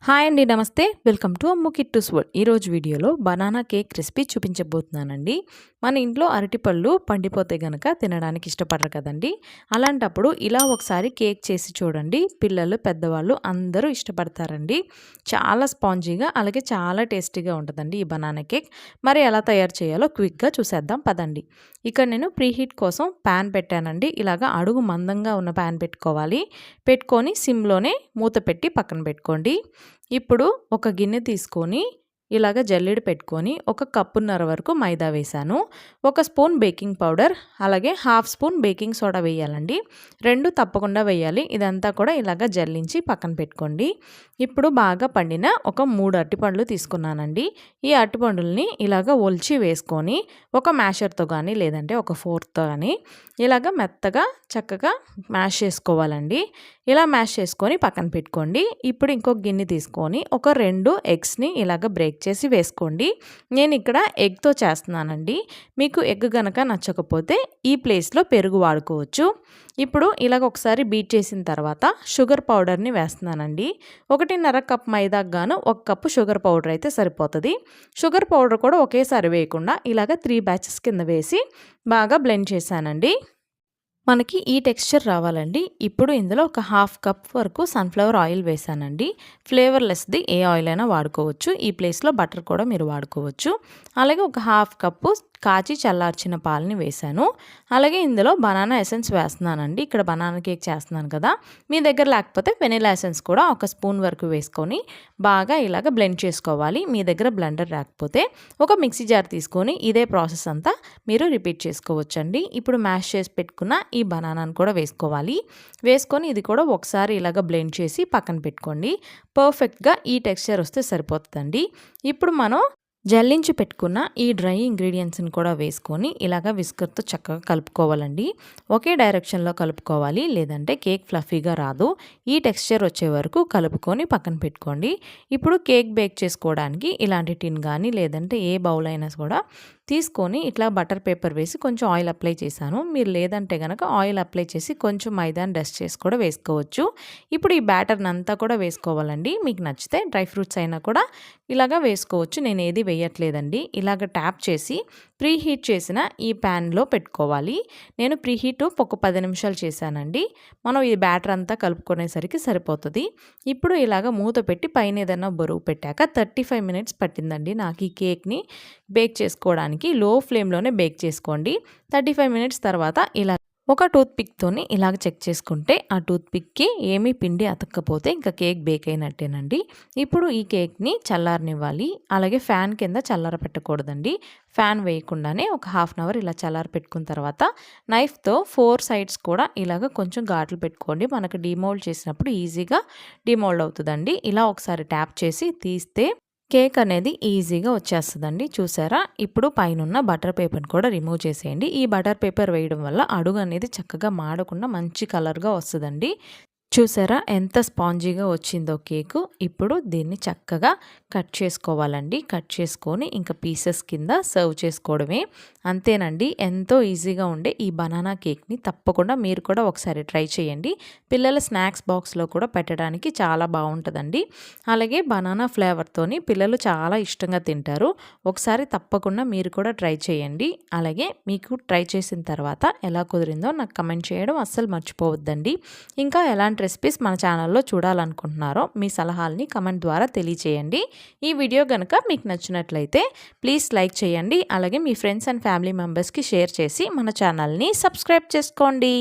Hi అండి, నమస్తే. Welcome to Ammu Kittu's world. ఈరోజు వీడియోలో బనానా కేక్ రెసిపీ చూపించబోతున్నానండి. మన ఇంట్లో అరటిపళ్ళు పండిపోతే గనక తినడానికి ఇష్టపడరు కదండి. అలాంటప్పుడు ఇలా ఒకసారి కేక్ చేసి చూడండి. పిల్లలు, పెద్దవాళ్ళు అందరూ ఇష్టపడతారండి. చాలా స్పాంజీగా అలాగే చాలా టేస్టీగా ఉంటుందండి ఈ బనానా కేక్. మరి ఎలా తయారు చేయాలో క్విక్గా చూసేద్దాం పదండి. ఇక్కడ నేను ప్రీహీట్ కోసం ప్యాన్ పెట్టానండి. ఇలాగా అడుగు మందంగా ఉన్న ప్యాన్ పెట్టుకొని సిమ్లోనే మూత పెట్టి పక్కన పెట్టుకోండి. ఇప్పుడు ఒక గిన్నె తీసుకొని ఇలాగ జల్లెడ పెట్టుకొని ఒక కప్పున్నర వరకు మైదా వేసాను. 1 స్పూన్ బేకింగ్ పౌడర్ అలాగే 1/2 స్పూన్ బేకింగ్ సోడా వేయాలండి. 2 తప్పకుండా వేయాలి. ఇదంతా కూడా ఇలాగ జల్లించి పక్కన పెట్టుకోండి. ఇప్పుడు బాగా పండిన ఒక 3 అరటిపండ్లు తీసుకున్నానండి. ఈ అరటిపండుల్ని ఇలాగ ఒలిచి వేసుకొని ఒక మ్యాషర్తో కానీ లేదంటే ఒక ఫోర్క్తో కానీ ఇలాగ మెత్తగా చక్కగా మ్యాష్ చేసుకోవాలండి. ఇలా మ్యాష్ చేసుకొని పక్కన పెట్టుకోండి. ఇప్పుడు ఇంకొక గిన్నె తీసుకొని ఒక 2 ఎగ్స్ని ఇలాగ బ్రేక్ చేసి వేసుకోండి. నేను ఇక్కడ ఎగ్తో చేస్తున్నానండి. మీకు ఎగ్ గనక నచ్చకపోతే ఈ ప్లేస్లో పెరుగు వాడుకోవచ్చు. ఇప్పుడు ఇలాగ ఒకసారి బీట్ చేసిన తర్వాత షుగర్ పౌడర్ని వేస్తున్నానండి. 1.5 కప్ మైదాకు గాను 1 కప్పు షుగర్ పౌడర్ అయితే సరిపోతుంది. షుగర్ పౌడర్ కూడా ఒకేసారి వేయకుండా ఇలాగ 3 బ్యాచెస్ కింద వేసి బాగా బ్లెండ్ చేశానండి. మనకి ఈ టెక్స్చర్ రావాలండి. ఇప్పుడు ఇందులో ఒక 1/2 కప్ వరకు సన్ఫ్లవర్ ఆయిల్ వేసానండి. ఫ్లేవర్లెస్ది ఏ ఆయిల్ అయినా వాడుకోవచ్చు. ఈ ప్లేస్లో బటర్ కూడా మీరు వాడుకోవచ్చు. అలాగే ఒక 1/2 కప్పు కాచి చల్లార్చిన పాలని వేసాను. అలాగే ఇందులో బనానా ఎసెన్స్ వేస్తున్నానండి. ఇక్కడ బనానా కేక్ చేస్తున్నాను కదా, మీ దగ్గర లేకపోతే వెనిలా ఎసెన్స్ కూడా 1 స్పూన్ వరకు వేసుకొని బాగా ఇలాగ బ్లెండ్ చేసుకోవాలి. మీ దగ్గర బ్లెండర్ లేకపోతే ఒక మిక్సీ జార్ తీసుకొని ఇదే ప్రాసెస్ అంతా మీరు రిపీట్ చేసుకోవచ్చండి. ఇప్పుడు మ్యాష్ చేసి పెట్టుకున్న ఈ బనానాను కూడా వేసుకొని ఇది కూడా ఒకసారి ఇలాగ బ్లెండ్ చేసి పక్కన పెట్టుకోండి. పర్ఫెక్ట్గా ఈ టెక్స్చర్ వస్తే సరిపోతుందండి. ఇప్పుడు మనం జల్లించి పెట్టుకున్న ఈ డ్రై ఇంగ్రీడియంట్స్ని కూడా వేసుకొని ఇలాగ విస్కర్తో చక్కగా కలుపుకోవాలండి. ఒకే డైరెక్షన్లో కలుపుకోవాలి, లేదంటే కేక్ ఫ్లఫీగా రాదు. ఈ టెక్స్చర్ వచ్చే వరకు కలుపుకొని పక్కన పెట్టుకోండి. ఇప్పుడు కేక్ బేక్ చేసుకోవడానికి ఇలాంటి టిన్ కానీ లేదంటే ఏ బౌల్ అయినా కూడా తీసుకొని ఇట్లా బటర్ పేపర్ వేసి కొంచెం ఆయిల్ అప్లై చేశాను. మీరు లేదంటే కనుక ఆయిల్ అప్లై చేసి కొంచెం మైదాని డస్ట్ చేసి కూడా వేసుకోవచ్చు. ఇప్పుడు ఈ బ్యాటర్ని అంతా కూడా వేసుకోవాలండి. మీకు నచ్చితే డ్రై ఫ్రూట్స్ అయినా కూడా ఇలాగా వేసుకోవచ్చు. నేను ఏది వేయట్లేదండి. ఇలాగ ట్యాప్ చేసి ప్రీహీట్ చేసిన ఈ ప్యాన్లో పెట్టుకోవాలి. నేను ప్రీహీట్ ఒక 10 నిమిషాలు చేశానండి. మనం ఈ బ్యాటర్ అంతా కలుపుకునేసరికి సరిపోతుంది. ఇప్పుడు ఇలాగ మూత పెట్టి పైన ఏదైనా బరువు పెట్టాక 35 మినిట్స్ పట్టిందండి నాకు ఈ కేక్ని బేక్ చేసుకోవడానికి. లో ఫ్లేమ్లోనే బేక్ చేసుకోండి. 35 మినిట్స్ తర్వాత ఇలా ఒక టూత్ పిక్తోని ఇలాగ చెక్ చేసుకుంటే ఆ టూత్ పిక్కి ఏమీ పిండి అతక్కపోతే ఇంకా కేక్ బేక్ అయినట్టేనండి. ఇప్పుడు ఈ కేక్ని చల్లారనివ్వాలి. అలాగే ఫ్యాన్ కింద చల్లార పెట్టకూడదండి. ఫ్యాన్ వేయకుండానే ఒక 1/2 అవర్ ఇలా చల్లార పెట్టుకున్న తర్వాత నైఫ్తో 4 సైడ్స్ కూడా ఇలాగ కొంచెం ఘాట్లు పెట్టుకోండి. మనకు డిమోల్డ్ చేసినప్పుడు ఈజీగా డిమోల్డ్ అవుతుందండి. ఇలా ఒకసారి ట్యాప్ చేసి తీస్తే కేక్ అనేది ఈజీగా వచ్చేస్తుందండి. చూసారా? ఇప్పుడు పైనున్న బటర్ పేపర్ని కూడా రిమూవ్ చేసేయండి. ఈ బటర్ పేపర్ వేయడం వల్ల అడుగు అనేది చక్కగా మాడకుండా మంచి కలర్గా వస్తుందండి. చూసారా ఎంత స్పాంజీగా వచ్చిందో కేకు. ఇప్పుడు దీన్ని చక్కగా కట్ చేసుకోవాలండి. కట్ చేసుకొని ఇంకా పీసెస్ కింద సర్వ్ చేసుకోవడమే. అంతేనండి. ఎంతో ఈజీగా ఉండే ఈ బనానా కేక్ని తప్పకుండా మీరు కూడా ఒకసారి ట్రై చేయండి. పిల్లల స్నాక్స్ బాక్స్లో కూడా పెట్టడానికి చాలా బాగుంటుందండి. అలాగే బనానా ఫ్లేవర్తోని పిల్లలు చాలా ఇష్టంగా తింటారు. ఒకసారి తప్పకుండా మీరు కూడా ట్రై చేయండి. అలాగే మీకు ట్రై చేసిన తర్వాత ఎలా కుదిరిందో నాకు కమెంట్ చేయడం అస్సలు మర్చిపోవద్దండి. ఇంకా ఎలాంటి రెసిపీస్ మన ఛానల్లో చూడాలనుకుంటున్నారో మీ సలహాలని కమెంట్ ద్వారా తెలియచేయండి. ఈ వీడియో కనుక మీకు నచ్చినట్లయితే ప్లీజ్ లైక్ చేయండి. అలాగే మీ ఫ్రెండ్స్ అండ్ ఫ్యామిలీ మెంబర్స్కి షేర్ చేసి మన ఛానల్ని సబ్స్క్రైబ్ చేసుకోండి.